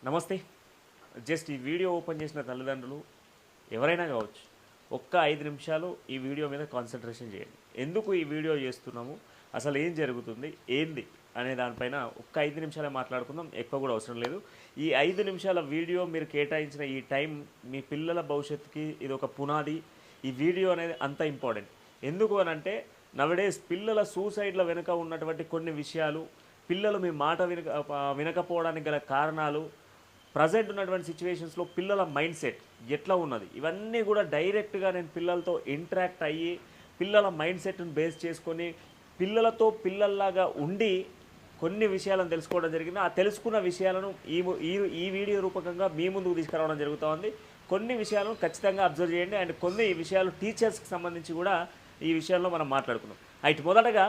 నమస్తే. జస్ట్ ఈ video open చేసిన తల్లిదండ్రులు ఎవరైనా కావచ్చు, ఒక్క 5 నిమిషాలు ఈ వీడియో మీద కాన్సంట్రేషన్ చేయండి. ఎందుకు ఈ వీడియో చేస్తున్నాము, అసలు ఏం జరుగుతుంది, ఏంది అనే దానిపైన ఒక్క 5 నిమిషాలే మాట్లాడుకుందాం. ఎక్కువ కూడా అవసరం లేదు. ఈ 5 నిమిషాల వీడియో మీరు కేటాయించిన ఈ టైం మీ పిల్లల భవిష్యత్తుకి ఇది ఒక పునాది. ఈ వీడియో అనేది అంత ఇంపార్టెంట్. ఎందుకు అనంటే నవడేస్ పిల్లల సూసైడ్ల వెనుక ఉన్నటువంటి కొన్ని విషయాలు, పిల్లలు మీ మాట వినకపోవడానికి గల కారణాలు, ప్రజెంట్ ఉన్నటువంటి సిచ్యువేషన్స్లో పిల్లల మైండ్ సెట్ ఎట్లా ఉన్నది, ఇవన్నీ కూడా డైరెక్ట్గా నేను పిల్లలతో ఇంటరాక్ట్ అయ్యి పిల్లల మైండ్ సెట్ని బేస్ చేసుకొని పిల్లలతో పిల్లల్లాగా ఉండి కొన్ని విషయాలను తెలుసుకోవడం జరిగింది. ఆ తెలుసుకున్న విషయాలను ఈ ఈ ఈ వీడియో రూపకంగా మీ ముందుకు తీసుకురావడం జరుగుతోంది. కొన్ని విషయాలను ఖచ్చితంగా అబ్జర్వ్ చేయండి. అండ్ కొన్ని విషయాలు టీచర్స్కి సంబంధించి కూడా ఈ విషయంలో మనం మాట్లాడుకున్నాం. అయితే మొదటగా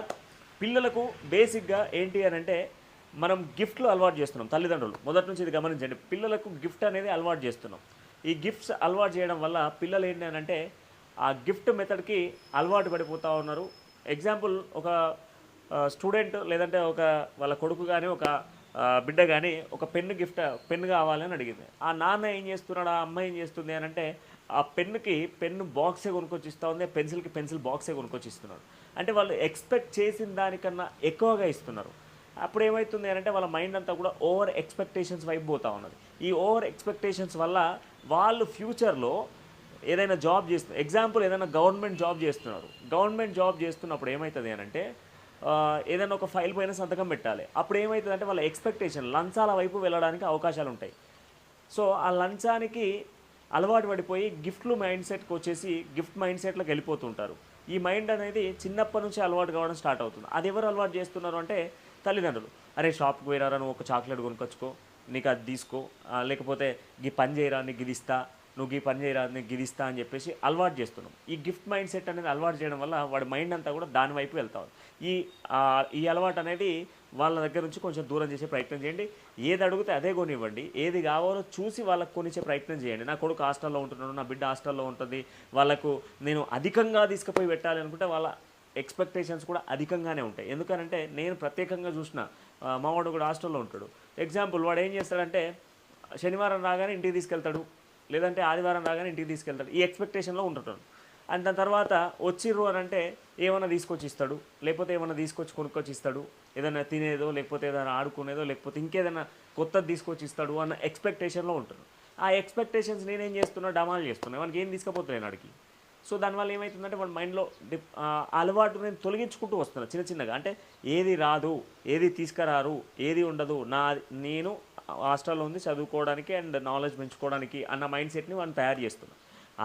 పిల్లలకు బేసిక్గా ఏంటి అని అంటే మనం గిఫ్ట్లు అలవాటు చేస్తున్నాం. తల్లిదండ్రులు మొదటి నుంచి ఇది గమనించండి. పిల్లలకు గిఫ్ట్ అనేది అలవాటు చేస్తున్నాం. ఈ గిఫ్ట్స్ అలవాటు చేయడం వల్ల పిల్లలు ఏంటి అని అంటే ఆ గిఫ్ట్ మెథడ్కి అలవాటు పడిపోతూ ఉన్నారు. ఎగ్జాంపుల్, ఒక స్టూడెంట్ లేదంటే ఒక వాళ్ళ కొడుకు కానీ ఒక బిడ్డ కానీ ఒక పెన్ను కావాలని అడిగింది. ఆ నాన్న ఏం చేస్తున్నాడు, ఆ అమ్మ ఏం చేస్తుంది అని అంటే ఆ పెన్నుకి పెన్ను బాక్సే కొనుక్కొచ్చి ఇస్తూ ఉంది, పెన్సిల్కి పెన్సిల్ బాక్సే కొనుక్కొచ్చి ఇస్తున్నాడు. అంటే వాళ్ళు ఎక్స్పెక్ట్ చేసిన దానికన్నా ఎక్కువగా ఇస్తున్నారు. అప్పుడు ఏమవుతుంది అంటే వాళ్ళ మైండ్ అంతా కూడా ఓవర్ ఎక్స్పెక్టేషన్స్ వైపు పోతూ ఉన్నది. ఈ ఓవర్ ఎక్స్పెక్టేషన్స్ వల్ల వాళ్ళు ఫ్యూచర్లో ఏదైనా జాబ్ చేస్తున్నారు. ఎగ్జాంపుల్, ఏదైనా గవర్నమెంట్ జాబ్ చేస్తున్నారు. గవర్నమెంట్ జాబ్ చేస్తున్నప్పుడు ఏమవుతుంది అని అంటే ఏదైనా ఒక ఫైల్ పైన సంతకం పెట్టాలి. అప్పుడు ఏమవుతుంది అంటే వాళ్ళ ఎక్స్పెక్టేషన్ లంచాల వైపు వెళ్ళడానికి అవకాశాలు ఉంటాయి. సో ఆ లంచానికి అలవాటు పడిపోయి గిఫ్ట్లు మైండ్ సెట్కి వచ్చేసి గిఫ్ట్ మైండ్ సెట్లోకి వెళ్ళిపోతుంటారు. ఈ మైండ్ అనేది చిన్నప్పటి నుంచి అలవాటు కావడం స్టార్ట్ అవుతుంది. అది ఎవరు అలవాటు చేస్తున్నారు అంటే తల్లిదండ్రులు. అరే షాప్కి పోయిరారా, నువ్వు ఒక చాక్లెట్ కొనుక్కొచ్చుకో, నీకు అది తీసుకో, లేకపోతే ఈ పని చేయరా నీకు గిదిస్తా, నువ్వు ఈ పని చేయరా నీకు గిదిస్తా అని చెప్పేసి అలవాటు చేస్తున్నాం. ఈ గిఫ్ట్ మైండ్ సెట్ అనేది అలవాటు చేయడం వల్ల వాడి మైండ్ అంతా కూడా దాని వైపు వెళ్తాం. ఈ అలవాటు అనేది వాళ్ళ దగ్గర నుంచి కొంచెం దూరం చేసే ప్రయత్నం చేయండి. ఏది అడిగితే అదే కొనివ్వండి. ఏది కావాలో చూసి వాళ్ళకు కొనిచ్చే ప్రయత్నం చేయండి. నా కొడుకు హాస్టల్లో ఉంటున్నాడు, నా బిడ్డ హాస్టల్లో ఉంటుంది, వాళ్ళకు నేను అధికంగా తీసుకుపోయి పెట్టాలి అనుకుంటే వాళ్ళ ఎక్స్పెక్టేషన్స్ కూడా అధికంగానే ఉంటాయి. ఎందుకనంటే నేను ప్రత్యేకంగా చూసిన మావాడు కూడా హాస్టల్లో ఉంటాడు. ఎగ్జాంపుల్, వాడు ఏం చేస్తాడంటే శనివారం రాగానే ఇంటికి తీసుకెళ్తాడు, లేదంటే ఆదివారం రాగానే ఇంటికి తీసుకెళ్తాడు. ఈ ఎక్స్పెక్టేషన్లో ఉంటున్నాడు. అండ్ దాని తర్వాత వచ్చిర్రు అని అంటే ఏమైనా తీసుకొచ్చి ఇస్తాడు, లేకపోతే ఏమైనా తీసుకొచ్చి కొనుక్కొచ్చి ఇస్తాడు, ఏదైనా తినేదో లేకపోతే ఏదైనా ఆడుకునేదో లేకపోతే ఇంకేదైనా కొత్తది తీసుకొచ్చి ఇస్తాడు అన్న ఎక్స్పెక్టేషన్లో ఉంటున్నాడు. ఆ ఎక్స్పెక్టేషన్స్ నేనేం చేస్తున్నా, డమాల్ చేస్తున్నా, వానికి ఏం తీసుకుపోతున్నాను అడిగి. సో దానివల్ల ఏమవుతుందంటే వాడి మైండ్లో అలవాటు నేను తొలగించుకుంటూ వస్తున్నాను చిన్న చిన్నగా. అంటే ఏది రాదు, ఏది తీసుకురారు, ఏది ఉండదు, నేను హాస్టల్లో ఉంది చదువుకోవడానికి అండ్ నాలెడ్జ్ పెంచుకోవడానికి అన్న మైండ్ సెట్ని వాడిని తయారు చేస్తున్నాను.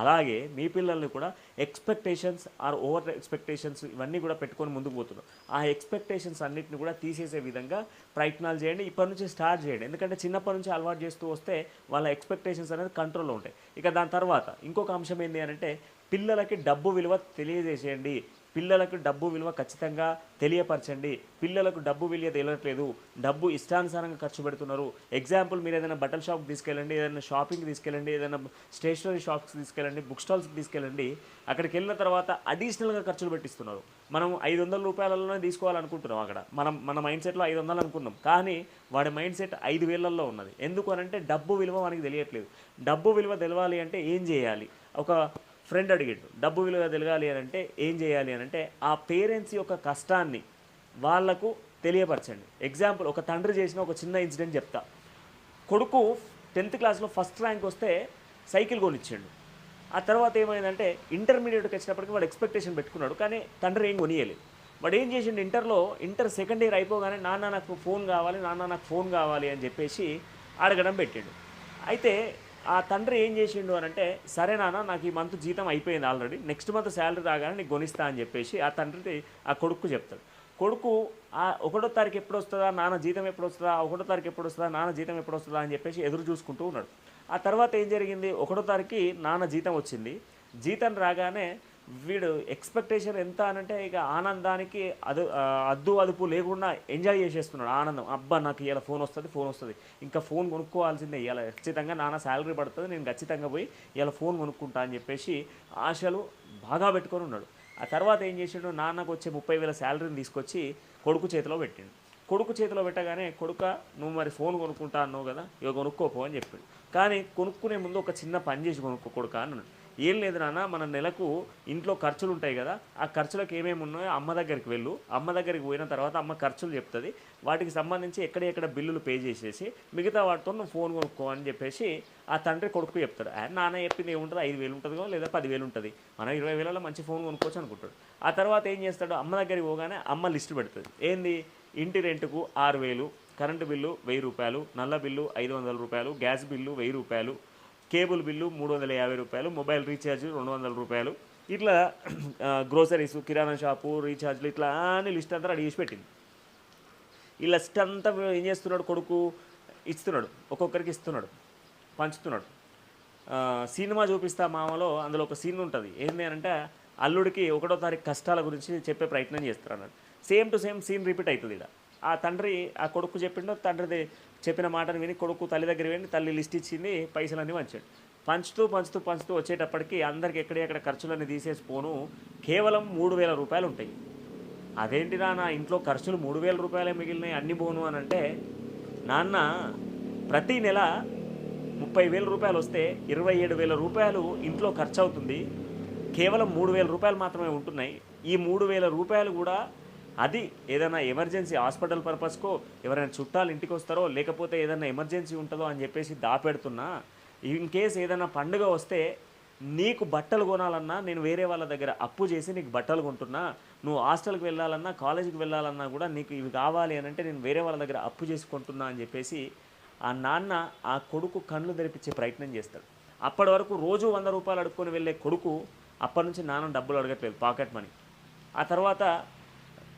అలాగే మీ పిల్లల్ని కూడా ఎక్స్పెక్టేషన్స్ ఆర్ ఓవర్ ఎక్స్పెక్టేషన్స్ ఇవన్నీ కూడా పెట్టుకొని ముందుకు పోతున్నాం. ఆ ఎక్స్పెక్టేషన్స్ అన్నిటిని కూడా తీసేసే విధంగా ప్రయత్నాలు చేయండి. ఇప్పటి నుంచి స్టార్ట్ చేయండి. ఎందుకంటే చిన్నప్పటి నుంచి అలవాటు చేస్తూ వస్తే వాళ్ళ ఎక్స్పెక్టేషన్స్ అనేది కంట్రోల్లో ఉంటాయి. ఇక దాని తర్వాత ఇంకొక అంశం ఏంటి అని అంటే పిల్లలకి డబ్బు విలువ తెలియజేసేయండి. పిల్లలకు డబ్బు విలువ ఖచ్చితంగా తెలియపరచండి. పిల్లలకు డబ్బు విలువ తెలియట్లేదు, డబ్బు ఇష్టానుసారంగా ఖర్చు పెడుతున్నారు. ఎగ్జాంపుల్, మీరు ఏదైనా బట్టల షాప్కి తీసుకెళ్ళండి, ఏదైనా షాపింగ్కి తీసుకెళ్ళండి, ఏదైనా స్టేషనరీ షాప్స్కి తీసుకెళ్ళండి, బుక్ స్టాల్స్కి తీసుకెళ్ళండి. అక్కడికి వెళ్ళిన తర్వాత అడిషనల్గా ఖర్చులు పెట్టిస్తున్నారు. మనం 500 రూపాయలలోనే తీసుకోవాలనుకుంటున్నాం. అక్కడ మన మైండ్ సెట్లో 500 అనుకున్నాం, కానీ వాడి మైండ్ సెట్ 5,000లో ఉన్నది. ఎందుకు అనంటే డబ్బు విలువ మనకి తెలియట్లేదు. డబ్బు విలువ తెలవాలి అంటే ఏం చేయాలి? ఒక ఫ్రెండ్ అడిగాడు, డబ్బు విలువ తెలియాలి అని అంటే ఏం చేయాలి అని అంటే ఆ పేరెంట్స్ యొక్క కష్టాన్ని వాళ్లకు తెలియపరచండి. ఎగ్జాంపుల్, ఒక తండ్రి చేసిన ఒక చిన్న ఇన్సిడెంట్ చెప్తా. కొడుకు 10th క్లాస్లో ఫస్ట్ ర్యాంక్ వస్తే సైకిల్ కొనిచ్చాడు. ఆ తర్వాత ఏమైందంటే ఇంటర్మీడియట్కి వచ్చినప్పటికీ వాడు ఎక్స్పెక్టేషన్ పెట్టుకున్నాడు, కానీ తండ్రి ఏం కొనియలేదు. వాడు ఏం చేసిండు, ఇంటర్ సెకండ్ ఇయర్ అయిపోగానే నాన్న నాకు ఫోన్ కావాలి, నాన్న నాకు ఫోన్ కావాలి అని చెప్పేసి అడగడం పెట్టాడు. అయితే ఆ తండ్రి ఏం చేసిండు అని అంటే, సరే నాన్న నాకు ఈ మంత్ జీతం అయిపోయింది ఆల్రెడీ, నెక్స్ట్ మంత్ శాలరీ రాగానే నీకు కొనిస్తా అని చెప్పేసి ఆ తండ్రి ఆ కొడుకు చెప్తాడు. కొడుకు ఆ 1వ తారీఖు ఎప్పుడు వస్తుందా, నాన్న జీతం ఎప్పుడు వస్తుందా, 1వ తారీఖు ఎప్పుడు వస్తుందా, నాన్న జీతం ఎప్పుడు వస్తుందా అని చెప్పేసి ఎదురు చూసుకుంటూ ఉన్నాడు. ఆ తర్వాత ఏం జరిగింది, 1వ తారీఖుకి నాన్న జీతం వచ్చింది. జీతం రాగానే వీడు ఎక్స్పెక్టేషన్ ఎంత అనంటే ఇక ఆనందానికి అద్దు అదుపు లేకుండా ఎంజాయ్ చేసేస్తున్నాడు. ఆనందం, అబ్బా నాకు ఇలా ఫోన్ వస్తుంది, ఇంకా ఫోన్ కొనుక్కోవాల్సిందే, ఇలా ఖచ్చితంగా నాన్న శాలరీ పడుతుంది, నేను ఖచ్చితంగా పోయి ఇలా ఫోన్ కొనుక్కుంటా అని చెప్పేసి ఆశలు బాగా పెట్టుకొని ఉన్నాడు. ఆ తర్వాత ఏం చేసాడు, నాన్నకు వచ్చే 30,000 శాలరీని తీసుకొచ్చి కొడుకు చేతిలో పెట్టిండు. కొడుకు చేతిలో పెట్టగానే కొడుక నువ్వు మరి ఫోన్ కొనుక్కుంటా అన్నావు కదా ఇక కొనుక్కోపో అని చెప్పాడు. కానీ కొనుక్కునే ముందు ఒక చిన్న పని చేసి కొనుక్కో కొడుక అన్నాడు. ఏం లేదు నాన్న, మన నెలకు ఇంట్లో ఖర్చులు ఉంటాయి కదా, ఆ ఖర్చులకు ఏమేమి ఉన్నాయో అమ్మ దగ్గరికి వెళ్ళు, అమ్మ దగ్గరికి పోయిన తర్వాత అమ్మ ఖర్చులు చెప్తుంది, వాటికి సంబంధించి ఎక్కడ బిల్లులు పే చేసేసి మిగతా వాటితో నువ్వు ఫోన్ కొనుక్కో అని చెప్పేసి ఆ తండ్రి కొడుకు చెప్తాడు. నాన్న చెప్పింది ఏముంటుంది, 5,000 ఉంటుందో లేదా 10,000 ఉంటుంది, మనం 20,000లో మంచి ఫోన్ కొనుక్కోవచ్చు అనుకుంటాడు. ఆ తర్వాత ఏం చేస్తాడు, అమ్మ దగ్గరికి పోగానే అమ్మ లిస్టు పెడుతుంది. ఏంది, ఇంటి రెంట్కు 6,000, కరెంటు బిల్లు 1,000 రూపాయలు, నల్ల బిల్లు 500 రూపాయలు, గ్యాస్ బిల్లు 1,000 రూపాయలు, కేబుల్ బిల్లు 350 రూపాయలు, మొబైల్ రీఛార్జ్ 200 రూపాయలు, ఇట్లా గ్రోసరీస్, కిరాణా షాపు, రీఛార్జ్లు, ఇట్లా అని లిస్ట్ అంతా రెడీ చేసి పెట్టింది. ఈ లిస్ట్ అంతా ఏం చేస్తున్నాడు కొడుకు, ఇస్తున్నాడు, ఒక్కొక్కరికి ఇస్తున్నాడు, పంచుతున్నాడు. సినిమా చూపిస్తా మామలో అందులో ఒక సీన్ ఉంటుంది. ఏంటి అంటే అల్లుడికి 1వ తారీఖు కష్టాల గురించి చెప్పే ప్రయత్నం చేస్తారు అన్నాడు. Same to same scene repeat అవుతుంది ఇక్కడ. ఆ తండ్రి ఆ కొడుకు చెప్పిండో, తండ్రిది చెప్పిన మాటను విని కొడుకు తల్లి దగ్గర వెళ్ళి తల్లి లిస్ట్ ఇచ్చింది, పైసలన్నీ పంచాడు. పంచుతూ వచ్చేటప్పటికి అందరికి ఎక్కడెక్కడ ఖర్చులన్నీ తీసేసి పోను కేవలం 3,000 రూపాయలు ఉంటాయి. అదేంటిరా నా ఇంట్లో ఖర్చులు 3,000 రూపాయలే మిగిలినాయి అన్ని పోను అని అంటే, నాన్న ప్రతి నెల 30,000 రూపాయలు వస్తే 27,000 రూపాయలు ఇంట్లో ఖర్చు అవుతుంది, కేవలం 3,000 రూపాయలు మాత్రమే ఉంటున్నాయి. ఈ 3,000 రూపాయలు కూడా అది ఏదైనా ఎమర్జెన్సీ హాస్పిటల్ పర్పస్కో, ఎవరైనా చుట్టాలు ఇంటికి వస్తారో, లేకపోతే ఏదైనా ఎమర్జెన్సీ ఉంటుందో అని చెప్పేసి దాపెడుతున్నా. ఇన్ కేస్ ఏదైనా పండుగ వస్తే నీకు బట్టలు కొనాలన్నా నేను వేరే వాళ్ళ దగ్గర అప్పు చేసి నీకు బట్టలు కొంటున్నా, నువ్వు హాస్టల్కి వెళ్ళాలన్నా కాలేజీకి వెళ్ళాలన్నా కూడా నీకు ఇవి కావాలి అని అంటే నేను వేరే వాళ్ళ దగ్గర అప్పు చేసి కొంటున్నా అని చెప్పేసి ఆ నాన్న ఆ కొడుకు కళ్ళు తెరిపించే ప్రయత్నం చేస్తాడు. అప్పటి వరకు రోజు 100 రూపాయలు అడుక్కొని వెళ్ళే కొడుకు అప్పటి నుంచి నాన్న డబ్బులు అడగట్లేదు, పాకెట్ మనీ. ఆ తర్వాత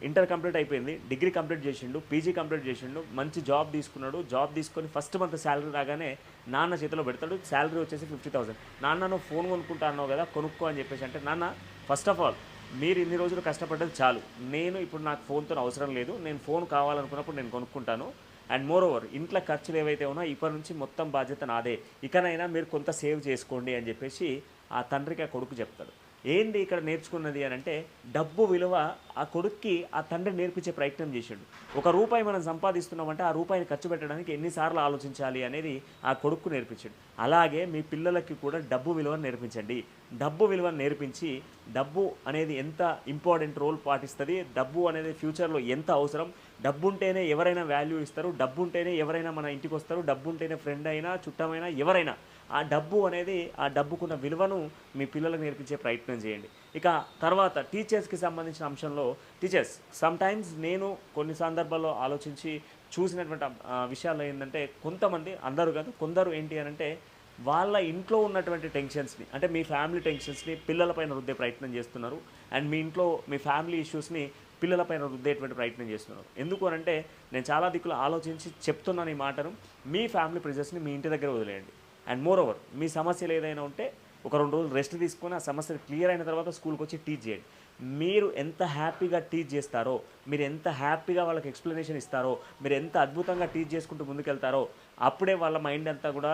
ఇంటర్ కంప్లీట్ అయిపోయింది, డిగ్రీ కంప్లీట్ చేసిండు, పీజీ కంప్లీట్ చేసిండు, మంచి జాబ్ తీసుకున్నాడు. జాబ్ తీసుకొని ఫస్ట్ మంత్ శాలరీ రాగానే నాన్న చేతిలో పెడతాడు. శాలరీ వచ్చేసి 50,000. నాన్న నువ్వు ఫోన్ కొనుక్కుంటా అన్నావు కదా, కొనుక్కో అని చెప్పేసి అంటే, నాన్న ఫస్ట్ ఆఫ్ ఆల్ మీరు ఇన్ని రోజులు కష్టపడ్డది చాలు, నేను ఇప్పుడు నాకు ఫోన్తో అవసరం లేదు, నేను ఫోన్ కావాలనుకున్నప్పుడు నేను కొనుక్కుంటాను. అండ్ మోర్ ఓవర్ ఇంట్లో ఖర్చులు ఏవైతే ఉన్నాయో ఇప్పటి నుంచి మొత్తం బాధ్యత నాదే, ఇకనైనా మీరు కొంత సేవ్ చేసుకోండి అని చెప్పేసి ఆ తండ్రికి ఆ కొడుకు చెప్తాడు. ఏంది ఇక్కడ నేర్చుకున్నది అని అంటే, డబ్బు విలువ ఆ కొడుక్కి ఆ తండ్రి నేర్పించే ప్రయత్నం చేశాడు. ₹1 మనం సంపాదిస్తున్నామంటే ఆ రూపాయిని ఖర్చు పెట్టడానికి ఎన్నిసార్లు ఆలోచించాలి అనేది ఆ కొడుకు నేర్పించాడు. అలాగే మీ పిల్లలకి కూడా డబ్బు విలువను నేర్పించండి. డబ్బు విలువను నేర్పించి డబ్బు అనేది ఎంత ఇంపార్టెంట్ రోల్ పాటిస్తుంది, డబ్బు అనేది ఫ్యూచర్లో ఎంత అవసరం, డబ్బు ఉంటేనే ఎవరైనా వాల్యూ ఇస్తారు, డబ్బు ఉంటేనే ఎవరైనా మన ఇంటికి వస్తారు, డబ్బు ఉంటేనే ఫ్రెండ్ అయినా చుట్టమైనా ఎవరైనా, ఆ డబ్బు అనేది ఆ డబ్బుకున్న విలువను మీ పిల్లలకు నేర్పించే ప్రయత్నం చేయండి. ఇక తర్వాత టీచర్స్కి సంబంధించిన అంశంలో, టీచర్స్ సమ్టైమ్స్ నేను కొన్ని సందర్భాల్లో ఆలోచించి చూసినటువంటి విషయాల్లో ఏంటంటే, కొంతమంది, అందరూ కాదు కొందరు ఏంటి అని అంటే వాళ్ళ ఇంట్లో ఉన్నటువంటి టెన్షన్స్ని, అంటే మీ ఫ్యామిలీ టెన్షన్స్ని పిల్లలపైన రుద్దే ప్రయత్నం చేస్తున్నారు. అండ్ మీ ఇంట్లో మీ ఫ్యామిలీ ఇష్యూస్ని పిల్లలపైన రుద్దేటువంటి ప్రయత్నం చేస్తున్నారు. ఎందుకు అనంటే నేను చాలా దిక్కులు ఆలోచించి చెప్తున్నాను ఈ మాటను, మీ ఫ్యామిలీ ప్రెజర్స్ని మీ ఇంటి దగ్గర వదిలేయండి. అండ్ మోర్ ఓవర్ మీ సమస్యలు ఏదైనా ఉంటే ఒక 2 రోజులు రెస్ట్ తీసుకొని ఆ సమస్యలు క్లియర్ అయిన తర్వాత స్కూల్కి వచ్చి టీచ్ చేయండి. మీరు ఎంత హ్యాపీగా టీచ్ చేస్తారో, మీరు ఎంత హ్యాపీగా వాళ్ళకి ఎక్స్ప్లెనేషన్ ఇస్తారో, మీరు ఎంత అద్భుతంగా టీచ్ చేసుకుంటూ ముందుకెళ్తారో అప్పుడే వాళ్ళ మైండ్ అంతా కూడా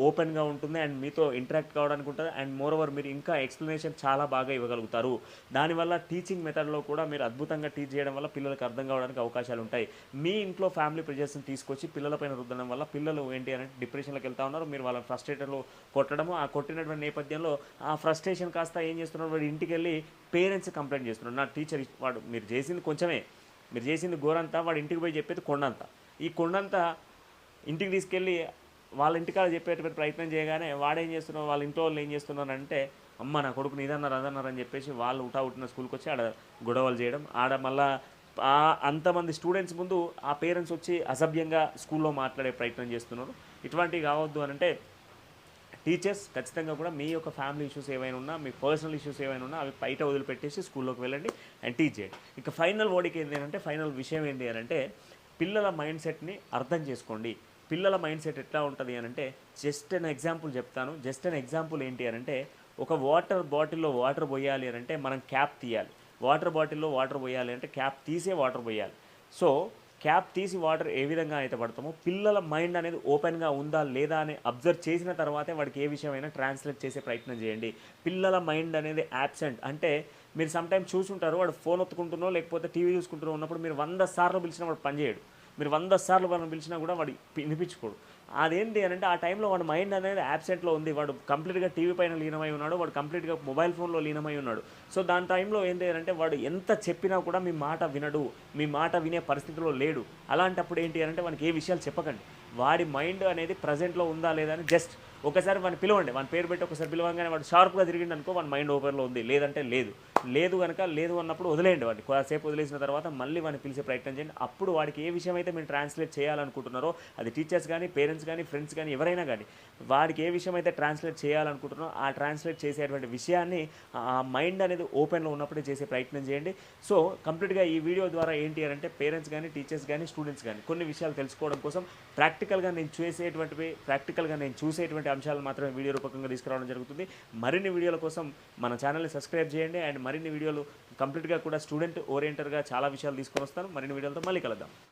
ఓపెన్గా ఉంటుంది అండ్ మీతో ఇంటరాక్ట్ కావడానికి ఉంటుంది. అండ్ మోర్ ఓవర్ మీరు ఇంకా ఎక్స్ప్లెనేషన్ చాలా బాగా ఇవ్వగలుగుతారు. దానివల్ల టీచింగ్ మెథడ్లో కూడా మీరు అద్భుతంగా టీచ్ చేయడం వల్ల పిల్లలకు అర్థం కావడానికి అవకాశాలు ఉంటాయి. మీ ఇంట్లో ఫ్యామిలీ ప్రెజర్స్ని తీసుకొచ్చి పిల్లలపైన రుద్దడం వల్ల పిల్లలు ఏంటి అంటే డిప్రెషన్లోకి వెళ్తూ ఉన్నారు. మీరు వాళ్ళని ఫ్రస్ట్రేటర్లో కొట్టడము, ఆ కొట్టినటువంటి నేపథ్యంలో ఆ ఫ్రస్ట్రేషన్ కాస్త ఏం చేస్తున్నారు, వాడు ఇంటికి వెళ్ళి పేరెంట్స్ కంప్లైంట్ చేస్తున్నాడు, నా టీచర్ వాడు మీరు చేసింది కొంచెమే, మీరు చేసింది ఘోరంతా, వాడు ఇంటికి పోయి చెప్పేది కొండంతా. ఈ కొండంతా ఇంటికి తీసుకెళ్ళి వాళ్ళ ఇంటికాడ చెప్పేటువంటి ప్రయత్నం చేయగానే వాడేం చేస్తున్నారు, వాళ్ళ ఇంట్లో వాళ్ళు ఏం చేస్తున్నారు అంటే, అమ్మ నా కొడుకుని ఇదన్నారు అదన్నారు అని చెప్పేసి వాళ్ళు ఉట్టిన స్కూల్కి వచ్చి ఆడ గొడవలు చేయడం, ఆడ మళ్ళా అంతమంది స్టూడెంట్స్ ముందు ఆ పేరెంట్స్ వచ్చి అసభ్యంగా స్కూల్లో మాట్లాడే ప్రయత్నం చేస్తున్నారు. ఇటువంటివి కావద్దు అని అంటే టీచర్స్ ఖచ్చితంగా కూడా మీ యొక్క ఫ్యామిలీ ఇష్యూస్ ఏవైనా ఉన్నా, మీ పర్సనల్ ఇష్యూస్ ఏవైనా ఉన్నా అవి బయట వదిలిపెట్టేసి స్కూల్లోకి వెళ్ళండి అండ్ టీచ్ చేయండి. ఇక ఫైనల్ వర్డ్కి ఏంటి అంటే, ఫైనల్ విషయం ఏంటి అని అంటే, పిల్లల మైండ్ సెట్ని అర్థం చేసుకోండి. పిల్లల మైండ్ సెట్ ఎట్లా ఉంటుంది అని అంటే, జస్ట్ అన్ ఎగ్జాంపుల్ చెప్తాను. జస్ట్ అన్ ఎగ్జాంపుల్ ఏంటి అని అంటే, ఒక వాటర్ బాటిల్లో వాటర్ పోయాలి అని అంటే మనం క్యాప్ తీయాలి. వాటర్ బాటిల్లో వాటర్ పోయాలి అంటే క్యాప్ తీసే వాటర్ పోయాలి. సో క్యాప్ తీసి వాటర్ ఏ విధంగా అయితే పడతామో, పిల్లల మైండ్ అనేది ఓపెన్గా ఉందా లేదా అని అబ్జర్వ్ చేసిన తర్వాతే వాడికి ఏ విషయమైనా ట్రాన్స్లేట్ చేసే ప్రయత్నం చేయండి. పిల్లల మైండ్ అనేది యాబ్సెంట్ అంటే మీరు సమ్ టైమ్ చూసుంటారు, వాడు ఫోన్ ఒత్తుకుంటున్నో లేకపోతే టీవీ చూసుకుంటున్నో ఉన్నప్పుడు మీరు 100 సార్లు పిలిచినా వాడు పనిచేయడు. మీరు 100 సార్లు వాడిని పిలిచినా కూడా వాడు వినిపించుకోడు. అదేంటి అనంటే ఆ టైంలో వాడి మైండ్ అనేది యాబ్సెంట్లో ఉంది. వాడు కంప్లీట్గా టీవీ పైన లీనమై ఉన్నాడు, వాడు కంప్లీట్గా మొబైల్ ఫోన్లో లీనమై ఉన్నాడు. సో దాని టైంలో ఏంటి అంటే వాడు ఎంత చెప్పినా కూడా మీ మాట వినడు, మీ మాట వినే పరిస్థితిలో లేడు. అలాంటప్పుడు ఏంటి అంటే వానికి ఏ విషయాలు చెప్పకండి. వాడి మైండ్ అనేది ప్రజెంట్లో ఉందా లేదా అని జస్ట్ ఒకసారి వాడిని పిలవండి, వాని పేరు పెట్టి ఒకసారి పిలవంగానే వాడు షార్ప్గా తిరిగిండు అనుకో, వాడి మైండ్ ఓపెన్లో ఉంది, లేదంటే లేదు కనుక లేదు అన్నప్పుడు వదిలేయండి. వాడిని కొద్దిసేపు వదిలేసిన తర్వాత మళ్ళీ వాడిని పిలిచే ప్రయత్నం చేయండి. అప్పుడు వాడికి ఏ విషయం అయితే మీరు ట్రాన్స్లేట్ చేయాలనుకుంటున్నారో, అది టీచర్స్ కానీ, పేరెంట్స్ కానీ, ఫ్రెండ్స్ కానీ, ఎవరైనా కానీ, వాడికి ఏ విషయం అయితే ట్రాన్స్లేట్ చేయాలనుకుంటున్నారో ఆ ట్రాన్స్లేట్ చేసేటువంటి విషయాన్ని ఆ మైండ్ అనేది ఓపెన్లో ఉన్నప్పుడే చేసే ప్రయత్నం చేయండి. సో కంప్లీట్గా ఈ వీడియో ద్వారా ఏంటి అంటే పేరెంట్స్ కానీ, టీచర్స్ కానీ, స్టూడెంట్స్ కానీ కొన్ని విషయాలు తెలుసుకోవడం కోసం ప్రాక్టికల్గా నేను చూసేటువంటి అంశాలు మాత్రమే వీడియో రూపకంగా తీసుకురావడం జరుగుతుంది. మరిన్ని వీడియోల కోసం మన ఛానల్ని సబ్స్క్రైబ్ చేయండి. అండ్ మరిన్ని వీడియోలు కంప్లీట్గా కూడా స్టూడెంట్ ఓరియంటెడ్గా చాలా విషయాలు తీసుకొని వస్తాను. మరిన్ని వీడియోలతో మళ్ళీ కలుద్దాం.